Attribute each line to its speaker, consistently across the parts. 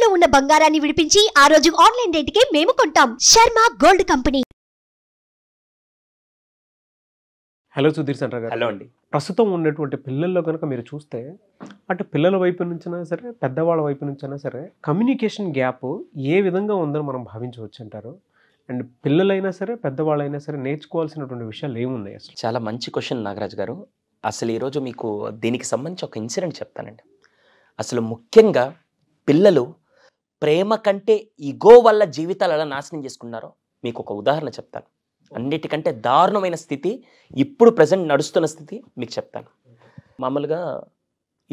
Speaker 1: తాకట్టులో ఉన్న బంగారాన్ని విడిపించి ఆ రోజు ఆన్లైన్ రేటుకే మేము కొంటాం. Sharma gold company.
Speaker 2: Hello Sudheer centre గారు.
Speaker 3: హలో అండి.
Speaker 2: ప్రస్తుతం ఉన్నటువంటి పిల్లల్లో కనుక మీరు చూస్తే అంటే పిల్లల వైపు నుంచైనా సరే పెద్దవాళ్ళ వైపు నుంచైనా సరే కమ్యూనికేషన్ గ్యాప్ ఏ విధంగా ఉందని మనం భావించవచ్చు అంటారు? అండ్ పిల్లలైనా సరే పెద్దవాళ్ళైనా సరే నేర్చుకోవాల్సినటువంటి విషయాలు ఏమున్నాయి అసలు?
Speaker 3: చాలా మంచి క్వశ్చన్ నాగరాజ్ గారు. అసలు ఈరోజు మీకు దీనికి సంబంధించి ఒక ఇన్సిడెంట్ చెప్తానండి. అసలు ముఖ్యంగా పిల్లలు ప్రేమ కంటే ఇగో వల్ల జీవితాలు ఎలా నాశనం చేసుకున్నారో మీకు ఒక ఉదాహరణ చెప్తాను. అన్నిటికంటే దారుణమైన స్థితి ఇప్పుడు ప్రజెంట్ నడుస్తున్న స్థితి మీకు చెప్తాను. మామూలుగా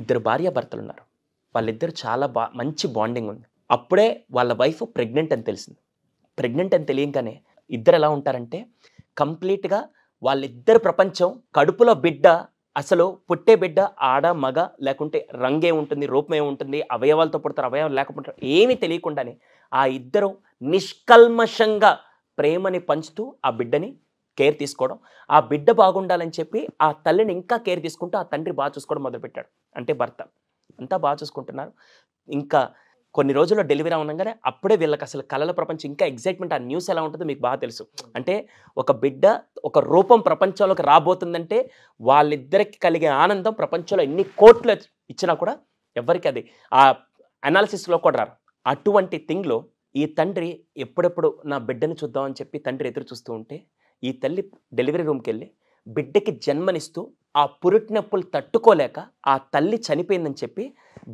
Speaker 3: ఇద్దరు భార్యాభర్తలు ఉన్నారు. వాళ్ళిద్దరు చాలా మంచి బాండింగ్ ఉంది. అప్పుడే వాళ్ళ వైఫ్ ప్రెగ్నెంట్ అని తెలిసింది. ప్రెగ్నెంట్ అని తెలియగానే ఇద్దరు ఎలా ఉంటారంటే కంప్లీట్గా వాళ్ళిద్దరు ప్రపంచం కడుపులో బిడ్డ, అసలు పుట్టే బిడ్డ ఆడ మగ లేకుంటే రంగే ఉంటుంది, రూపమే ఉంటుంది, అవయవాలతో పుడతారు, అవయవాలు లేకపోతే ఏమీ తెలియకుండానే ఆ ఇద్దరు నిష్కల్మషంగా ప్రేమని పంచుతూ ఆ బిడ్డని కేర్ తీసుకోవడం, ఆ బిడ్డ బాగుండాలని చెప్పి ఆ తల్లిని ఇంకా కేర్ తీసుకుంటూ ఆ తండ్రి బాగా చూసుకోవడం మొదలుపెట్టాడు. అంటే భర్త అంతా బాగా చూసుకుంటున్నారు. ఇంకా కొన్ని రోజుల్లో డెలివరీ అవనగానే అప్పుడే వీళ్ళకి అసలు కళల ప్రపంచం ఇంకా ఎగ్జైట్మెంట్. ఆ న్యూస్ ఎలా ఉంటుందో మీకు బాగా తెలుసు. అంటే ఒక బిడ్డ ఒక రూపం ప్రపంచంలోకి రాబోతుందంటే వాళ్ళిద్దరికి కలిగే ఆనందం ప్రపంచంలో ఎన్ని కోట్లు ఇచ్చినా కూడా ఎవరికి అది ఆ అనాలిసిస్లో కూడా రారు. అటువంటి థింగ్లో ఈ తండ్రి ఎప్పుడెప్పుడు నా బిడ్డను చూద్దామని చెప్పి తండ్రి ఎదురు చూస్తూ ఉంటే ఈ తల్లి డెలివరీ రూమ్కి వెళ్ళి బిడ్డకి జన్మనిస్తూ ఆ పురిటి నొప్పులు తట్టుకోలేక ఆ తల్లి చనిపోయిందని చెప్పి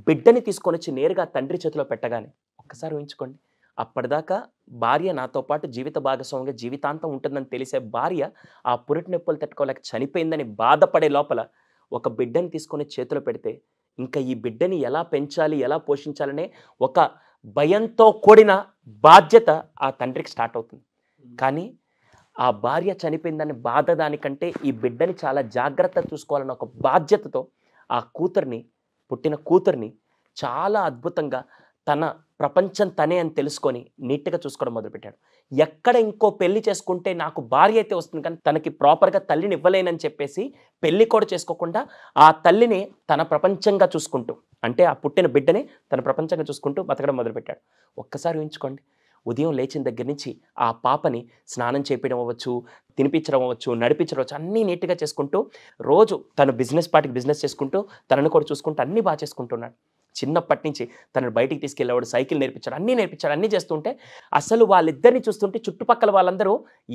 Speaker 3: బిడ్డని తీసుకొని వచ్చి నేరుగా తండ్రి చేతిలో పెట్టగానే ఒక్కసారి ఊహించుకోండి, అప్పటిదాకా భార్య నాతో పాటు జీవిత భాగస్వామిగా జీవితాంతం ఉంటుందని తెలిసే భార్య ఆ పురిటి నొప్పులు తట్టుకోలేక చనిపోయిందని బాధపడే లోపల ఒక బిడ్డని తీసుకొని చేతిలో పెడితే ఇంకా ఈ బిడ్డని ఎలా పెంచాలి, ఎలా పోషించాలనే ఒక భయంతో కూడిన బాధ్యత ఆ తండ్రికి స్టార్ట్ అవుతుంది. కానీ ఆ భార్య చనిపోయిందని బాధ దానికంటే ఈ బిడ్డని చాలా జాగ్రత్త చూసుకోవాలన్న ఒక బాధ్యతతో ఆ కూతుర్ని, పుట్టిన కూతుర్ని చాలా అద్భుతంగా తన ప్రపంచం తనే అని తెలుసుకొని నీట్గా చూసుకోవడం మొదలుపెట్టాడు. ఎక్కడ ఇంకో పెళ్లి చేసుకుంటే నాకు భార్య అయితే వస్తుంది కానీ తనకి ప్రాపర్గా తల్లిని ఇవ్వలేనని చెప్పేసి పెళ్లి కూడా చేసుకోకుండా ఆ తల్లిని తన ప్రపంచంగా చూసుకుంటూ, అంటే ఆ పుట్టిన బిడ్డని తన ప్రపంచంగా చూసుకుంటూ బతకడం మొదలుపెట్టాడు. ఒక్కసారి ఊహించుకోండి, ఉదయం లేచిన దగ్గర నుంచి ఆ పాపని స్నానం చేపించడం అవ్వచ్చు, తినిపించడం అవ్వచ్చు, నడిపించడం అవ్వచ్చు, అన్నీ నీట్గా చేసుకుంటూ రోజు తను బిజినెస్ పార్టీకి బిజినెస్ చేసుకుంటూ తనను కూడా చూసుకుంటూ అన్నీ బాగా చేసుకుంటున్నాడు. చిన్నప్పటి నుంచి తనను బయటికి తీసుకెళ్ళేవాడు, సైకిల్ నేర్పించాడు, అన్నీ చేస్తుంటే అసలు వాళ్ళిద్దరిని చూస్తుంటే చుట్టుపక్కల వాళ్ళందరూ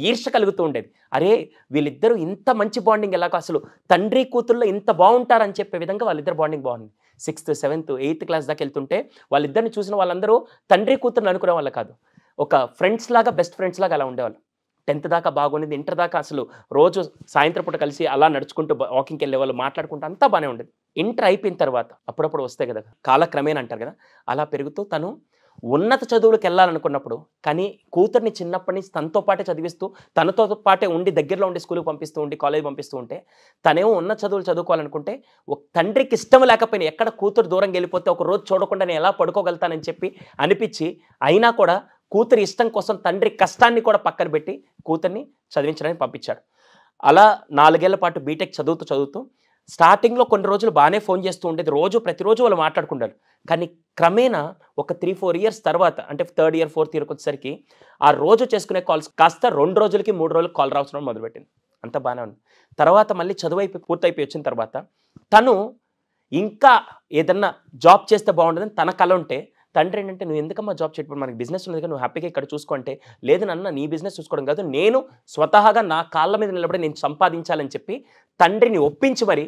Speaker 3: ఈర్ష కలుగుతూ ఉండేది. అరే వీళ్ళిద్దరూ ఇంత మంచి బాండింగ్ ఎలాగో, అసలు తండ్రి కూతుర్లో ఇంత బాగుంటారని చెప్పే విధంగా వాళ్ళిద్దరు బాండింగ్ బాగుంది. 6th, 7th, 8th క్లాస్ దాకా వెళ్తుంటే వాళ్ళిద్దరిని చూసిన వాళ్ళందరూ తండ్రి కూతుర్ని అనుకునే వాళ్ళు కాదు, ఒక ఫ్రెండ్స్ లాగా, బెస్ట్ ఫ్రెండ్స్ లాగా అలా ఉండేవాళ్ళు. 10th దాకా బాగుండేది. ఇంటర్ దాకా అసలు రోజు సాయంత్రం పూట కలిసి అలా నడుచుకుంటూ వాకింగ్కి వెళ్ళే వాళ్ళు, మాట్లాడుకుంటూ అంతా బాగానే ఉండేది. ఇంటర్ అయిపోయిన తర్వాత అప్పుడప్పుడు వస్తాయి కదా కాలక్రమేణా అంటారు కదా, అలా పెరుగుతూ తను ఉన్నత చదువులకు వెళ్ళాలనుకున్నప్పుడు కానీ కూతుర్ని చిన్నప్పటి నుంచి తనతో పాటే చదివిస్తూ తనతో పాటే ఉండి దగ్గరలో ఉండి స్కూల్కి పంపిస్తూ ఉండి కాలేజ్ పంపిస్తూ ఉంటే తనేమో ఉన్నత చదువులు చదువుకోవాలనుకుంటే ఒక తండ్రికి ఇష్టం లేకపోయినా ఎక్కడ కూతురు దూరంగా వెళ్ళిపోతే ఒక రోజు చూడకుండా నేను ఎలా పడుకోగలుగుతానని చెప్పి అనిపించి అయినా కూడా కూతురి ఇష్టం కోసం తండ్రి కష్టాన్ని కూడా పక్కన పెట్టి కూతుర్ని చదివించడానికి పంపించాడు. అలా 4 ఏళ్ల పాటు బీటెక్ చదువుతూ స్టార్టింగ్లో కొన్ని రోజులు బాగానే ఫోన్ చేస్తూ ఉండేది, ప్రతిరోజు వాళ్ళు మాట్లాడుకుంటారు. కానీ క్రమేణా ఒక 3-4 ఇయర్స్ తర్వాత, అంటే 3rd ఇయర్ 4th ఇయర్కి వచ్చేసరికి ఆ రోజు చేసుకునే కాల్స్ కాస్త 2 రోజులకి 3 రోజులకి కాల్ రావడం మొదలుపెట్టింది. అంత బాగానే ఉంది. తర్వాత మళ్ళీ చదువు పూర్తయిపోయి వచ్చిన తర్వాత తను ఇంకా ఏదన్నా జాబ్ చేస్తే బాగుంటుందని తన కల ఉంటే తండ్రి ఏంటంటే నువ్వు ఎందుకమ్మా జాబ్ చేయడం, మనకి బిజినెస్ ఉంది కదా, నువ్వు హ్యాపీగా ఇక్కడ చూసుకుంటే, లేదు నాన్న నీ బిజినెస్ చూసుకోవడం కాదు, నేను స్వతహాగా నా కాళ్ళ మీద నిలబడి నేను సంపాదించాలని చెప్పి తండ్రిని ఒప్పించి మరి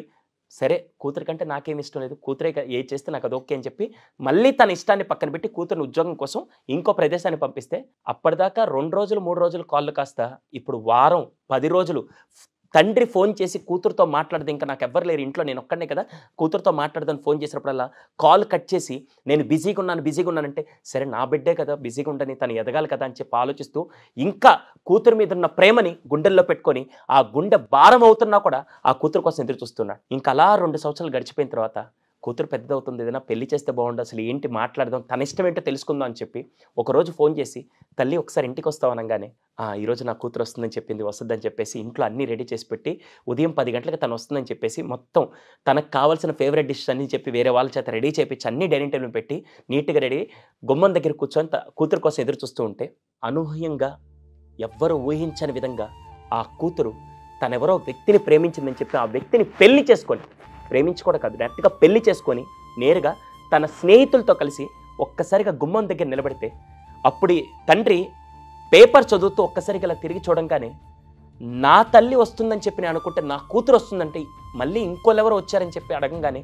Speaker 3: సరే కూతురి కంటే నాకేమి ఇష్టం లేదు, కూతురే ఏ చేస్తే నాకు అది ఓకే అని చెప్పి మళ్ళీ తన ఇష్టాన్ని పక్కన పెట్టి కూతురిని ఉద్యోగం కోసం ఇంకో ప్రదేశాన్ని పంపిస్తే అప్పటిదాకా 2 రోజులు 3 రోజులు కాళ్ళు కాస్త ఇప్పుడు వారం 10 రోజులు తండ్రి ఫోన్ చేసి కూతురుతో మాట్లాడదు, ఇంకా నాకు ఎవ్వరు లేరు ఇంట్లో, నేను ఒక్కడనే కదా, కూతురుతో మాట్లాడదని ఫోన్ చేసినప్పుడల్లా కాల్ కట్ చేసి నేను బిజీగా ఉన్నానంటే సరే నా బిడ్డే కదా బిజీగా ఉండని, తను ఎదగాలి కదా అని చెప్పి ఆలోచిస్తూ ఇంకా కూతురు మీద ఉన్న ప్రేమని గుండెల్లో పెట్టుకొని ఆ గుండె భారం అవుతున్నా కూడా ఆ కూతురు కోసం ఎదురు చూస్తున్నాడు. ఇంకా అలా 2 సంవత్సరాలు గడిచిపోయిన తర్వాత కూతురు పెద్దదవుతుంది, ఏదైనా పెళ్లి చేస్తే బాగుండు, అసలు ఏంటి మాట్లాడదాం, తన ఇష్టం ఏంటో తెలుసుకుందాం అని చెప్పి ఒకరోజు ఫోన్ చేసి, తల్లి ఒకసారి ఇంటికి వస్తావు అనగానే, ఈరోజు నా కూతురు వస్తుందని చెప్పింది, వస్తుందని చెప్పేసి ఇంట్లో అన్నీ రెడీ చేసి పెట్టి ఉదయం 10 గంటలకు తను వస్తుందని చెప్పేసి మొత్తం తనకు కావాల్సిన ఫేవరెట్ డిష్ అన్ని చెప్పి వేరే వాళ్ళ చేత రెడీ చేయించి అన్ని డైనింగ్ టేబుల్ పెట్టి నీట్గా రెడీ గుమ్మం దగ్గర కూర్చొని కూతురు కోసం ఎదురు చూస్తూ ఉంటే అనూహ్యంగా ఎవ్వరూ ఊహించని విధంగా ఆ కూతురు తనెవరో వ్యక్తిని ప్రేమించిందని చెప్పి ఆ వ్యక్తిని పెళ్లి చేసుకొని, ప్రేమించుకోవడం కాదు డైరెక్ట్గా పెళ్లి చేసుకొని నేరుగా తన స్నేహితులతో కలిసి ఒక్కసారిగా గుమ్మం దగ్గర నిలబడితే అప్పుడు తండ్రి పేపర్ చదువుతూ ఒక్కసారిగా ఇలా తిరిగి చూడంగానే నా తల్లి వస్తుందని చెప్పి నేను అనుకుంటే నా కూతురు వస్తుందంటే మళ్ళీ ఇంకోళ్ళెవరో వచ్చారని చెప్పి అడగంగానే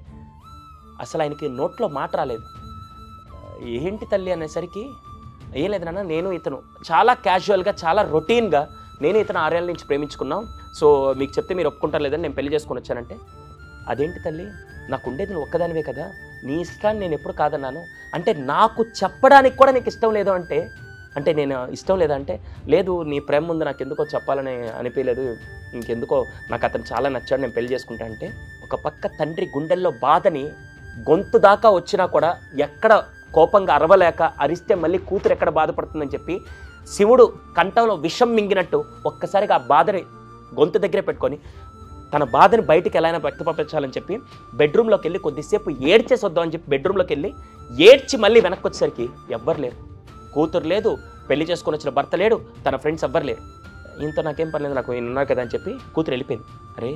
Speaker 3: అసలు ఆయనకి నోట్లో మాట రాలేదు. ఏంటి తల్లి అనేసరికి, ఏం లేదు నాన్న, నేను ఇతను చాలా క్యాజువల్గా చాలా రొటీన్గా నేను ఇతను 6 ఏళ్ళ నుంచి ప్రేమించుకున్నాం, సో మీకు చెప్తే మీరు ఒప్పుకుంటారు లేదని నేను పెళ్లి చేసుకొని వచ్చానంటే, అదేంటి తల్లి, నాకు ఉండేది నువ్వు ఒక్కదానివే కదా, నీ ఇష్టాన్ని నేను ఎప్పుడు కాదన్నాను, అంటే నాకు చెప్పడానికి కూడా నీకు ఇష్టం లేదు అంటే నేను ఇష్టం లేదంటే, లేదు నీ ప్రేమ ముందు నాకు ఎందుకో చెప్పాలని అనిపించలేదు, ఇంకెందుకో నాకు అతను చాలా నచ్చాడు, నేను పెళ్లి చేసుకుంటా అంటే, ఒక పక్క తండ్రి గుండెల్లో బాధని గొంతు దాకా వచ్చినా కూడా ఎక్కడ కోపంగా అరవలేక, అరిస్తే మళ్ళీ కూతురు ఎక్కడ బాధపడుతుందని చెప్పి శివుడు కంఠంలో విషం మింగినట్టు ఒక్కసారిగా ఆ బాధని గొంతు దగ్గరే పెట్టుకొని తన బాధని బయటికి ఎలా అయినా వ్యక్తపరచాలని చెప్పి బెడ్రూమ్లోకి వెళ్ళి కొద్దిసేపు ఏడ్చేసి వద్దామని చెప్పి బెడ్రూమ్లోకి వెళ్ళి ఏడ్చి మళ్ళీ వెనక్కి వచ్చేసరికి ఎవ్వరు లేరు, కూతురు లేదు, పెళ్లి చేసుకొని వచ్చిన భర్త లేడు, తన ఫ్రెండ్స్ ఎవ్వరు లేరు. ఇంత నాకేం పర్లేదు, నాకు నేను ఉన్నా కదా అని చెప్పి కూతురు వెళ్ళిపోయింది. అరే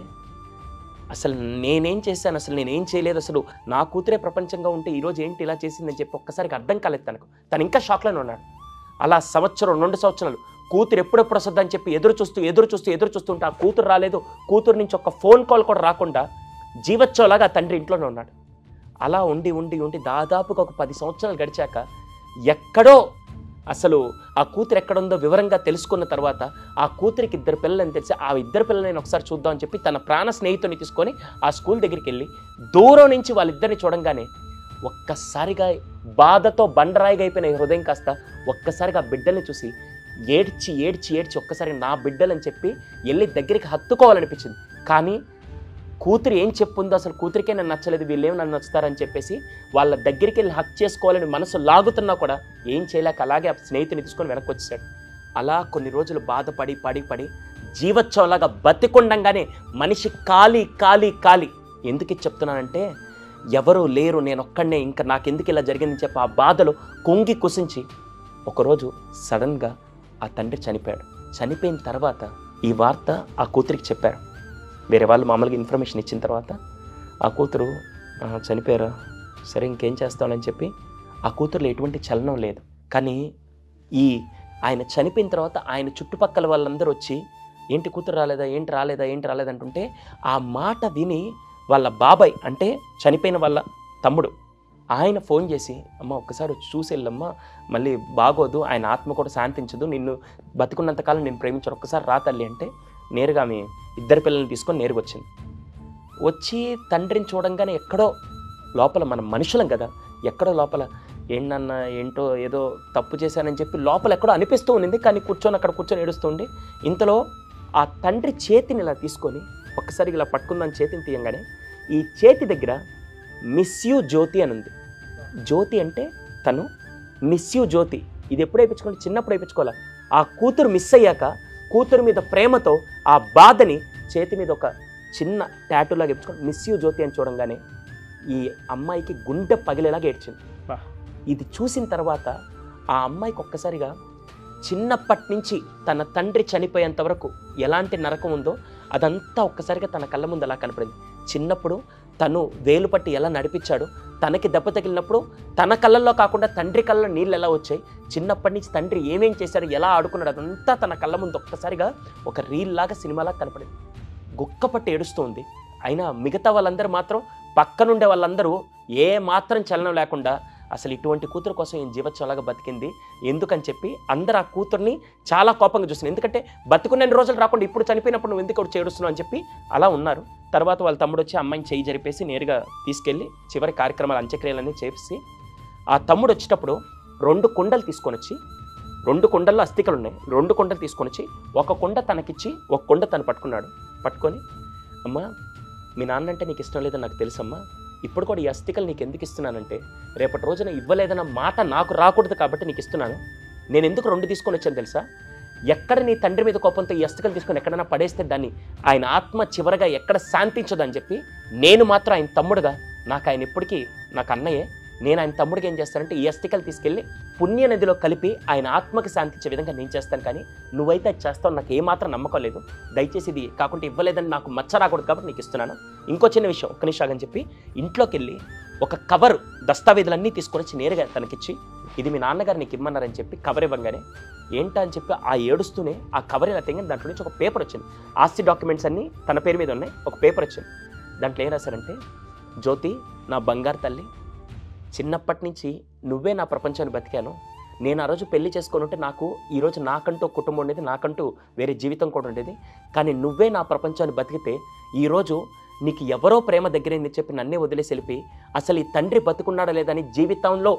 Speaker 3: అసలు నేనేం చేశాను, అసలు నేనేం చేయలేదు, అసలు నా కూతురే ప్రపంచంగా ఉంటే ఈరోజు ఏంటి ఇలా చేసిందని చెప్పి ఒక్కసారికి అర్థం కాలేదు తనకు. తను ఇంకా షాక్లోనే ఉన్నాడు. అలా సంవత్సరం 2 సంవత్సరాలు కూతురు ఎప్పుడెప్పుడు వస్తుందని చెప్పి ఎదురు చూస్తుంటే ఆ కూతురు రాలేదు. కూతురు నుంచి ఒక ఫోన్ కాల్ కూడా రాకుండా జీవచ్చోలాగా తండ్రి ఇంట్లోనే ఉన్నాడు. అలా ఉండి దాదాపుగా ఒక 10 సంవత్సరాలు గడిచాక ఎక్కడో అసలు ఆ కూతురు ఎక్కడుందో వివరంగా తెలుసుకున్న తర్వాత ఆ కూతురికి 2 పిల్లలని తెలిసి ఆ 2 పిల్లలని ఒకసారి చూద్దామని చెప్పి తన ప్రాణ స్నేహితుని తీసుకొని ఆ స్కూల్ దగ్గరికి వెళ్ళి దూరం నుంచి వాళ్ళిద్దరిని చూడంగానే ఒక్కసారిగా బాధతో బండరాయిగా అయిపోయిన హృదయం కాస్త ఒక్కసారిగా ఆ బిడ్డల్ని చూసి ఏడ్చి ఒక్కసారి నా బిడ్డలని చెప్పి వెళ్ళి దగ్గరికి హత్తుకోవాలనిపించింది. కానీ కూతురు ఏం చెప్పుందో అసలు కూతురికే నన్ను నచ్చలేదు, వీళ్ళేమి నన్ను నచ్చుతారని చెప్పేసి వాళ్ళ దగ్గరికి వెళ్ళి హక్ చేసుకోవాలని మనసు లాగుతున్నా కూడా ఏం చేయలేక అలాగే ఆ స్నేహితుని తీసుకొని వెనక్కి వచ్చేసాడు. అలా కొన్ని రోజులు బాధపడి జీవచ్చోలాగా బతికుండంగానే మనిషి కాలి ఎందుకు చెప్తున్నానంటే ఎవరూ లేరు, నేను ఒక్కడనే, ఇంకా నాకెందుకు ఇలా జరిగిందని చెప్పి ఆ బాధలో కుంగి కుసించి ఒకరోజు సడన్గా ఆ తండ్రి చనిపోయాడు. చనిపోయిన తర్వాత ఈ వార్త ఆ కూతురికి చెప్పారు. వేరే వాళ్ళు మామూలుగా ఇన్ఫర్మేషన్ ఇచ్చిన తర్వాత ఆ కూతురు చనిపోయారా, సరే ఇంకేం చేస్తానని చెప్పి ఆ కూతురులో ఎటువంటి చలనం లేదు. కానీ ఆయన చనిపోయిన తర్వాత ఆయన చుట్టుపక్కల వాళ్ళందరూ వచ్చి ఏంటి కూతురు రాలేదా అంటుంటే ఆ మాట విని వాళ్ళ బాబాయ్ అంటే చనిపోయిన వాళ్ళ తమ్ముడు ఆయన ఫోన్ చేసి, అమ్మ ఒక్కసారి వచ్చి చూసి వెళ్ళమ్మా, మళ్ళీ బాగోదు, ఆయన ఆత్మ కూడా శాంతించదు, నిన్ను బతుకున్నంతకాలం నేను ప్రేమించాను, ఒక్కసారి రా తల్లి అంటే నేరుగా ఆమె 2 పిల్లల్ని తీసుకొని నేరుగా వచ్చింది. వచ్చి తండ్రిని చూడంగానే ఎక్కడో లోపల, మనం మనుషులం కదా, ఎక్కడో లోపల ఏంటో ఏదో తప్పు చేశానని చెప్పి లోపల ఎక్కడో అనిపిస్తూ ఉండింది. కానీ అక్కడ కూర్చొని ఏడుస్తుండి ఇంతలో ఆ తండ్రి చేతిని ఇలా తీసుకొని ఒక్కసారి ఇలా పట్టుకుందాని చేతిని తీయంగానే ఈ చేతి దగ్గర మిస్ యూ జ్యోతి అని ఉంది. జ్యోతి అంటే తను, మిస్ యూ జ్యోతి ఇది ఎప్పుడు వేయించుకోవాలి, చిన్నప్పుడు వేయించుకోవాలి. ఆ కూతురు మిస్ అయ్యాక కూతురు మీద ప్రేమతో ఆ బాధని చేతి మీద ఒక చిన్న టాటూలాగా వేయించుకొని మిస్ యూ జ్యోతి అని చూడంగానే ఈ అమ్మాయికి గుండె పగిలేలాగా ఏడ్చింది. ఇది చూసిన తర్వాత ఆ అమ్మాయికి ఒక్కసారిగా చిన్నప్పటి నుంచి తన తండ్రి చనిపోయేంత వరకు ఎలాంటి నరకం ఉందో అదంతా ఒక్కసారిగా తన కళ్ళ ముందు అలా కనపడింది. చిన్నప్పుడు తను వేలు పట్టి ఎలా నడిపించాడు, తనకి దెబ్బ తగిలినప్పుడు తన కళ్ళల్లో కాకుండా తండ్రి కళ్ళలో నీళ్ళు ఎలా వచ్చాయి, చిన్నప్పటి నుంచి తండ్రి ఏమేం చేశాడు, ఎలా ఆడుకున్నాడు, అదంతా తన కళ్ళ ముందు ఒక్కసారిగా ఒక రీల్ లాగా సినిమాలాగా కనపడింది. గుక్కపట్టి ఏడుస్తుంది. అయినా మిగతా వాళ్ళందరూ మాత్రం పక్కనుండే వాళ్ళందరూ ఏ మాత్రం చలనం లేకుండా అసలు ఇటువంటి కూతురు కోసం ఏం జీవచ్చలాగా బతికింది ఎందుకని చెప్పి అందరు ఆ కూతుర్ని చాలా కోపంగా చూస్తున్నారు. ఎందుకంటే బతుకున్న రోజులు రాకుండా ఇప్పుడు చనిపోయినప్పుడు నువ్వు ఎందుకు చేడుస్తున్నావు అని చెప్పి అలా ఉన్నారు. తర్వాత వాళ్ళ తమ్ముడు వచ్చి అమ్మాయిని చేయి జరిపేసి నేరుగా తీసుకెళ్ళి చివరి కార్యక్రమాలు అంత్యక్రియలన్నీ చేసి ఆ తమ్ముడు వచ్చేటప్పుడు 2 కుండలు తీసుకొని వచ్చి, 2 కుండల్లో అస్థికలు ఉన్నాయి, 2 కుండలు తీసుకొని వచ్చి ఒక కుండ తనకిచ్చి ఒక కుండ తను పట్టుకున్నాడు. పట్టుకొని, అమ్మ మీ నాన్న అంటే నీకు ఇష్టం లేదని నాకు తెలుసమ్మా, ఇప్పుడు కూడా ఈ అస్థికలు నీకు ఎందుకు ఇస్తున్నానంటే రేపటి రోజున ఇవ్వలేదన్న మాట నాకు రాకూడదు కాబట్టి నీకు ఇస్తున్నాను. నేను ఎందుకు 2 తీసుకొని వచ్చాను తెలుసా? ఎక్కడ నీ తండ్రి మీద కోపంతో ఈ అస్థికలు తీసుకొని ఎక్కడైనా పడేస్తే దాన్ని ఆయన ఆత్మ చివరగా ఎక్కడ శాంతించదని చెప్పి నేను మాత్రం ఆయన తమ్ముడుగా, నాకు ఆయన ఇప్పటికీ నాకు అన్నయ్యే, నేను ఆయన తమ్ముడికి ఏం చేస్తానంటే ఈ అస్థికలు తీసుకెళ్ళి పుణ్య నదిలో కలిపి ఆయన ఆత్మకి శాంతించే విధంగా నేను చేస్తాను. కానీ నువ్వైతే అది చేస్తావు నాకు ఏమాత్రం నమ్మకం లేదు. దయచేసి ఇది కాకుండా ఇవ్వలేదని నాకు మచ్చ రాకూడదు కాబట్టి నీకు ఇస్తున్నాను. ఇంకో చిన్న విషయం, ఒక్క నిమిషం అని చెప్పి ఇంట్లోకి వెళ్ళి ఒక కవర్ దస్తావేజులన్నీ తీసుకొని వచ్చి నేరుగా తనకిచ్చి, ఇది మీ నాన్నగారు నీకు ఇమ్మన్నారని చెప్పి కవర్ ఇవ్వగానే ఏంటా అని చెప్పి ఆ ఏడుస్తూనే ఆ కవర్ ఇలా తెంగని దాంట్లో నుంచి ఒక పేపర్ వచ్చింది. ఆస్తి డాక్యుమెంట్స్ అన్నీ తన పేరు మీద ఉన్నాయి. ఒక పేపర్ వచ్చింది. దాంట్లో ఏం రాశారంటే, జ్యోతి నా బంగారు తల్లి, చిన్నప్పటి నుంచి నువ్వే నా ప్రపంచాన్ని బతికాను. నేను ఆ రోజు పెళ్లి చేసుకొని ఉంటే నాకు ఈరోజు నాకంటూ కుటుంబం ఉండేది, నాకంటూ వేరే జీవితం కూడా ఉండేది. కానీ నువ్వే నా ప్రపంచాన్ని బతికితే ఈరోజు నీకు ఎవరో ప్రేమ దగ్గరైంది చెప్పి నన్నే వదిలేసి వెళ్ళిపోయి అసలు ఈ తండ్రి బతుకున్నాడా లేదని జీవితంలో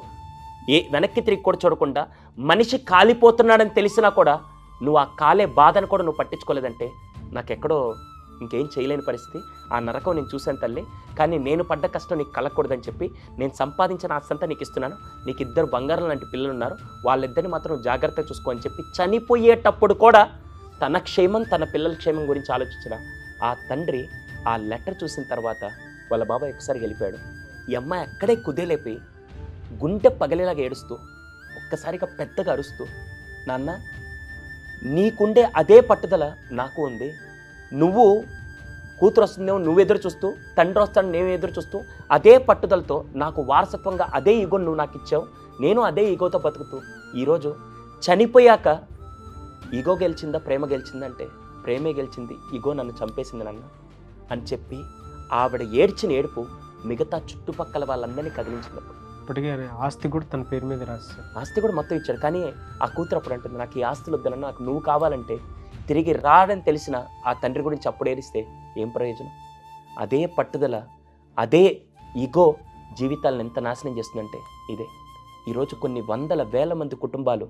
Speaker 3: వెనక్కి తిరిగి కూడా చూడకుండా మనిషి కాలిపోతున్నాడని తెలిసినా కూడా నువ్వు ఆ కాలే బాధను కూడా నువ్వు పట్టించుకోలేదంటే నాకెక్కడో ఇంకేం చేయలేని పరిస్థితి. ఆ నరకం నేను చూశాను తల్లి. కానీ నేను పడ్డ కష్టం నీకు కలగకూడదని చెప్పి నేను సంపాదించిన ఆస్తంతా నీకు ఇస్తున్నాను. నీకు 2 బంగారం లాంటి పిల్లలు ఉన్నారు, వాళ్ళిద్దరిని మాత్రం జాగ్రత్తగా చూసుకో అని చెప్పి చనిపోయేటప్పుడు కూడా తన క్షేమం తన పిల్లల క్షేమం గురించి ఆలోచించిన ఆ తండ్రి ఆ లెటర్ చూసిన తర్వాత వాళ్ళ బాబాయ్ ఒకసారి వెళ్ళిపోయాడు. ఈ అమ్మాయి అక్కడే కుదేలేపోయి గుండె పగలేలాగా ఏడుస్తూ ఒక్కసారిగా పెద్దగా అరుస్తూ, నాన్న నీకుండే అదే పట్టుదల నాకు ఉంది. నువ్వు కూతురు వస్తుందేమో నువ్వు ఎదురు చూస్తూ, తండ్రి వస్తాను నేను ఎదురు చూస్తూ, అదే పట్టుదలతో నాకు వారసత్వంగా అదే ఈగోని నువ్వు నాకు ఇచ్చావు. నేను అదే ఈగోతో బతుకుతూ ఈరోజు చనిపోయాక ఈగో గెలిచిందా ప్రేమ గెలిచిందంటే ప్రేమే గెలిచింది, ఈగో నన్ను చంపేసింది నాన్న అని చెప్పి ఆవిడ ఏడ్చిన ఏడుపు మిగతా చుట్టుపక్కల వాళ్ళందరినీ కదిలించినప్పుడు.
Speaker 2: ఇప్పటికే ఆస్తి కూడా తన పేరు మీద రాస్తాడు.
Speaker 3: ఆస్తి కూడా మొత్తం ఇచ్చాడు. కానీ ఆ కూతురు అప్పుడు అంటుంది, నాకు ఈ ఆస్తులు వద్దనన్నా, నాకు నువ్వు కావాలంటే తిరిగి రాడని తెలిసిన ఆ తండ్రి గురించి అప్పుడు ఏడిస్తే ఏం ప్రయోజనం? అదే పట్టుదల, అదే ఈగో జీవితాలను ఎంత నాశనం చేస్తుందంటే ఇదే. ఈరోజు కొన్ని వందల వేల మంది కుటుంబాలు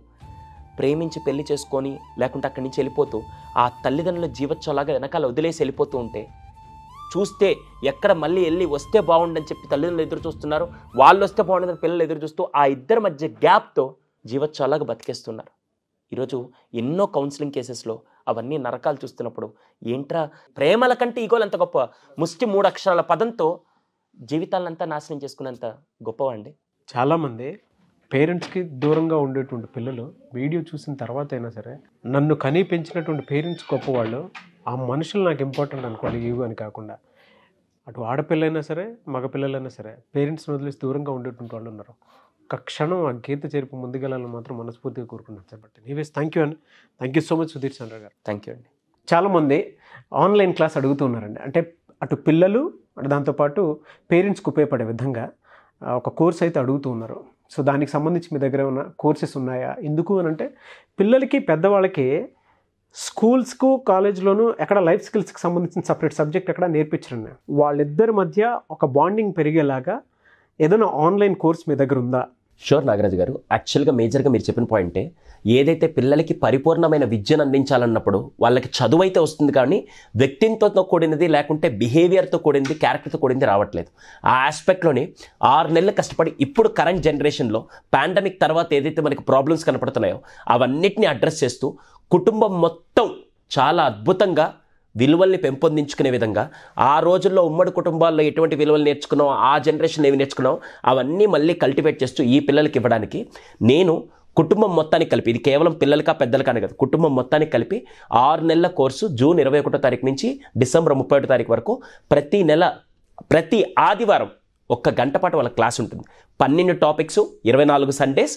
Speaker 3: ప్రేమించి పెళ్లి చేసుకొని లేకుంటే అక్కడి నుంచి వెళ్ళిపోతూ ఆ తల్లిదండ్రుల జీవోత్సవలాగా వెనకాల వదిలేసి వెళ్ళిపోతూ ఉంటే చూస్తే ఎక్కడ మళ్ళీ వెళ్ళి వస్తే బాగుండని చెప్పి తల్లిదండ్రులు ఎదురు చూస్తున్నారు, వాళ్ళు వస్తే బాగుండదని పిల్లలు ఎదురు చూస్తూ ఆ ఇద్దరి మధ్య గ్యాప్తో జీవోత్సవలాగా బతికేస్తున్నారు. ఈరోజు ఎన్నో కౌన్సిలింగ్ కేసెస్లో అవన్నీ నరకాలు చూస్తున్నప్పుడు ఏంట్రా ప్రేమల కంటే ఈగోలు అంత గొప్ప, ముష్టి 3 అక్షరాల పదంతో జీవితాలంతా నాశనం చేసుకున్నంత గొప్పవండి.
Speaker 2: చాలామంది పేరెంట్స్కి దూరంగా ఉండేటువంటి పిల్లలు వీడియో చూసిన తర్వాత అయినా సరే నన్ను కనీ పెంచినటువంటి పేరెంట్స్ గొప్పవాళ్ళు, ఆ మనుషులు నాకు ఇంపార్టెంట్ అనుకోవాలి, ఈగో అని కాకుండా. అటు ఆడపిల్లైనా సరే మగపిల్లలైనా సరే పేరెంట్స్ని వదిలేసి దూరంగా ఉండేటువంటి వాళ్ళు ఉన్నారు. ఒక క్షణం ఆ గీత చేరుపు ముందుకెళ్ళాలని మాత్రం మనస్ఫూర్తిగా కోరుకున్నాను సార్. బట్ నీవేస్ థ్యాంక్ యూ అండి. Thank you so much Sudheer Chandra గారు.
Speaker 3: థ్యాంక్ యూ అండి.
Speaker 2: చాలామంది ఆన్లైన్ క్లాస్ అడుగుతున్నారండి. అంటే అటు పిల్లలు దాంతోపాటు పేరెంట్స్కి ఉపయోగపడే విధంగా ఒక కోర్స్ అయితే అడుగుతూ ఉన్నారు. సో దానికి సంబంధించి మీ దగ్గర ఉన్న కోర్సెస్ ఉన్నాయా? ఎందుకు అని అంటే పిల్లలకి పెద్దవాళ్ళకి స్కూల్స్కు కాలేజ్లోనూ ఎక్కడ లైఫ్ స్కిల్స్కి సంబంధించిన సపరేట్ సబ్జెక్ట్ ఎక్కడ నేర్పించరండి. వాళ్ళిద్దరి మధ్య ఒక బాండింగ్ పెరిగేలాగా ఏదైనా ఆన్లైన్ కోర్స్ మీ దగ్గర ఉందా?
Speaker 3: షూర్ నాగరాజు గారు, యాక్చువల్గా మేజర్గా మీరు చెప్పిన పాయింటే, ఏదైతే పిల్లలకి పరిపూర్ణమైన విద్యను అందించాలన్నప్పుడు వాళ్ళకి చదువు అయితే వస్తుంది కానీ వ్యక్తిత్వంతో కూడినది లేకుంటే బిహేవియర్తో కూడింది క్యారెక్టర్తో కూడింది రావట్లేదు. ఆ ఆస్పెక్ట్లోని 6 నెలలు కష్టపడి ఇప్పుడు కరెంట్ జనరేషన్లో పాండమిక్ తర్వాత ఏదైతే మనకి ప్రాబ్లమ్స్ కనపడుతున్నాయో అవన్నిటిని అడ్రస్ చేస్తూ కుటుంబం మొత్తం చాలా అద్భుతంగా విలువల్ని పెంపొందించుకునే విధంగా, ఆ రోజుల్లో ఉమ్మడి కుటుంబాల్లో ఎటువంటి విలువలు నేర్చుకున్నాం, ఆ జనరేషన్ ఏవి నేర్చుకున్నాం అవన్నీ మళ్ళీ కల్టివేట్ చేస్తూ ఈ పిల్లలకి ఇవ్వడానికి నేను కుటుంబం మొత్తానికి కలిపి, ఇది కేవలం పిల్లలకా పెద్దలకానే కాదు, కుటుంబం మొత్తానికి కలిపి 6 నెలల కోర్సు జూన్ 21వ తారీఖు నుంచి డిసెంబర్ 31వ తారీఖు వరకు ప్రతి నెల ప్రతి ఆదివారం 1 గంట పాటు వాళ్ళ క్లాస్ ఉంటుంది. 12 topics, 24 Sundays,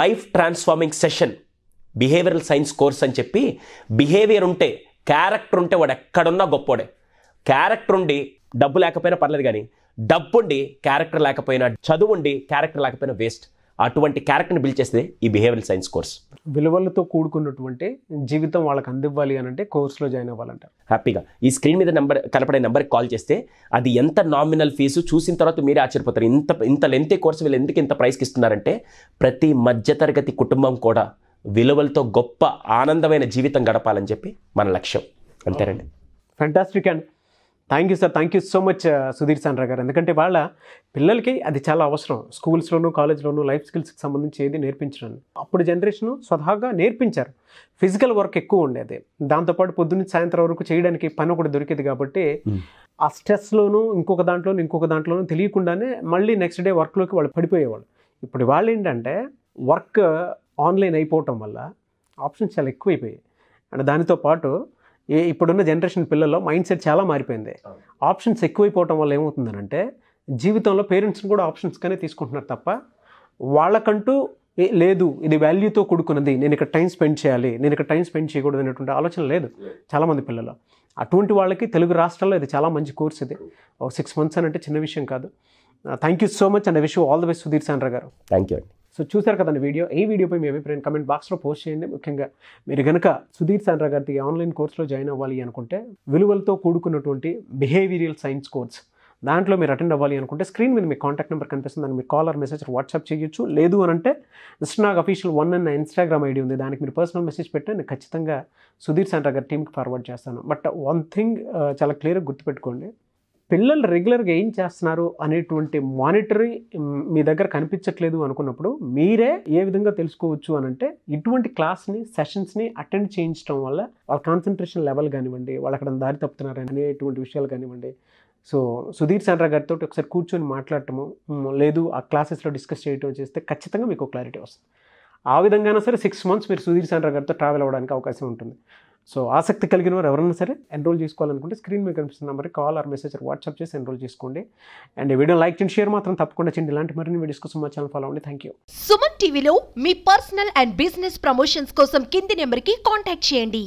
Speaker 3: life transforming session, behavioural science course అని చెప్పి, బిహేవియర్ ఉంటే క్యారెక్టర్ ఉంటే వాడు ఎక్కడున్నా గొప్పోడే. క్యారెక్టర్ ఉండి డబ్బు లేకపోయినా పర్లేదు, కానీ డబ్బుండి క్యారెక్టర్ లేకపోయినా, చదువు ఉండి క్యారెక్టర్ లేకపోయినా వేస్ట్. అటువంటి క్యారెక్టర్ని బిల్డ్ చేస్తే ఈ బిహేవియరల్ సైన్స్ కోర్స్.
Speaker 2: విలువలతో కూడుకున్నటువంటి జీవితం వాళ్ళకి అందివ్వాలి అని అంటే కోర్సులో జాయిన్ అవ్వాలంట.
Speaker 3: హ్యాపీగా ఈ స్క్రీన్ మీద కనపడే నెంబర్కి కాల్ చేస్తే అది ఎంత నామినల్ ఫీజు చూసిన తర్వాత మీరే ఆశ్చర్యపోతారు. ఇంత లెంతీ కోర్సు వీళ్ళు ఎందుకు ఇంత ప్రైస్కి ఇస్తున్నారంటే ప్రతి మధ్యతరగతి కుటుంబం కూడా విలువలతో గొప్ప ఆనందమైన జీవితం గడపాలని చెప్పి మన లక్ష్యం. అంతేనండి.
Speaker 2: Fantastic and thank you sir, thank you so much Sudheer Sandra గారు. ఎందుకంటే వాళ్ళ పిల్లలకి అది చాలా అవసరం. స్కూల్స్లోనూ కాలేజ్లోనూ లైఫ్ స్కిల్స్కి సంబంధించి ఏది నేర్పించడానికి అప్పుడు జనరేషను స్వతహాగా నేర్పించారు. ఫిజికల్ వర్క్ ఎక్కువ ఉండేది, దాంతోపాటు పొద్దున్న సాయంత్రం వరకు చేయడానికి పని ఒకటి దొరికేది. కాబట్టి ఆ స్ట్రెస్లోనూ ఇంకొక దాంట్లోనూ తెలియకుండానే మళ్ళీ నెక్స్ట్ డే వర్క్లోకి వాళ్ళు పడిపోయేవాళ్ళు. ఇప్పుడు వాళ్ళు ఏంటంటే వర్క్ ఆన్లైన్ అయిపోవటం వల్ల ఆప్షన్స్ చాలా ఎక్కువైపోయాయి. అండ్ దానితో పాటు ఇప్పుడున్న జనరేషన్ పిల్లల్లో మైండ్ సెట్ చాలా మారిపోయింది. ఆప్షన్స్ ఎక్కువైపోవటం వల్ల ఏమవుతుందనంటే జీవితంలో పేరెంట్స్ని కూడా ఆప్షన్స్గానే తీసుకుంటున్నారు తప్ప వాళ్ళకంటూ లేదు ఇది వాల్యూతో కూడుకున్నది, నేను ఇక్కడ టైం స్పెండ్ చేయాలి, నేను ఇక్కడ టైం స్పెండ్ చేయకూడదు అనేటువంటి ఆలోచన లేదు చాలామంది పిల్లలు. అటువంటి వాళ్ళకి తెలుగు రాష్ట్రాల్లో ఇది చాలా మంచి కోర్స్. ఇది ఒక 6 months అని అంటే చిన్న విషయం కాదు. Thank you so much and I wish you all the best Sudheer Sandra గారు.
Speaker 3: థ్యాంక్ యూ అండి.
Speaker 2: సో చూసారు కదండి వీడియో. ఈ వీడియోపై మీ అభిప్రాయం కమెంట్ బాక్స్లో పోస్ట్ చేయండి. ముఖ్యంగా మీరు కనుక సుధీర్ సాండ్రా గారికి ఆన్లైన్ కోర్సులో జాయిన్ అవ్వాలి అనుకుంటే విలువలతో కూడుకున్నటువంటి బిహేవియరల్ సైన్స్ కోర్స్ దాంట్లో మీరు అటెండ్ అవ్వాలి అనుకుంటే స్క్రీన్ మీద మీ కాంటాక్ట్ నెంబర్ కనిపిస్తుంది, దాన్ని మీరు కాల్ ఆర్ మెసేజ్ వాట్సాప్ చేయొచ్చు. లేదు అని అంటే నాగ్ అఫీషియల్ 1 అన్న ఇన్స్టాగ్రామ్ ఐడి ఉంది, దానికి మీరు పర్సనల్ మెసేజ్ పెట్టే నేను ఖచ్చితంగా సుధీర్ సాండ్రా గారి టీమ్కి ఫార్వర్డ్ చేస్తాను. బట్ వన్ థింగ్ చాలా క్లియర్గా గుర్తుపెట్టుకోండి, పిల్లలు రెగ్యులర్గా ఏం చేస్తున్నారు అనేటువంటి మానిటరీ మీ దగ్గర కనిపించట్లేదు అనుకున్నప్పుడు మీరే ఏ విధంగా తెలుసుకోవచ్చు అని అంటే ఇటువంటి క్లాస్ని సెషన్స్ని అటెండ్ చేయించడం వల్ల వాళ్ళ కాన్సన్ట్రేషన్ లెవెల్ కానివ్వండి, వాళ్ళు అక్కడ దారి తప్పుతున్నారు అనేటువంటి విషయాలు కానివ్వండి. సో సుధీర్ సాండ్రా గారితో ఒకసారి కూర్చొని మాట్లాడటము, లేదు ఆ క్లాసెస్లో డిస్కస్ చేయటం చేస్తే ఖచ్చితంగా మీకు క్లారిటీ వస్తుంది. ఆ విధంగానే సరే 6 months మీరు సుధీర్ సాండ్రా గారితో ట్రావెల్ అవ్వడానికి అవకాశం ఉంటుంది. సో ఆసక్తి కలిగిన వారు ఎవరైనా సరే ఎన్రోల్ చేసుకోవాలనుకుంటే స్క్రీన్ మీద కనిపిస్తున్న నెంబర్కి కాల్ ఆర్ మెసేజ్ వాట్సాప్ చేసి ఎన్రోల్ చేసుకోండి. అండ్ ఈ వీడియో లైక్ చేయండి, షేర్ మాత్రం తప్పకుండా చేయండి. ఇలాంటి మరిన్ని వీడియోస్ కోసం మా ఛానల్ ఫాలో అవ్వండి. Thank you.
Speaker 1: సుమన్ టీవీలో మీ పర్సనల్ అండ్ బిజినెస్ ప్రమోషన్స్ కోసం కింది నెంబర్కి కాంటాక్ట్ చేయండి.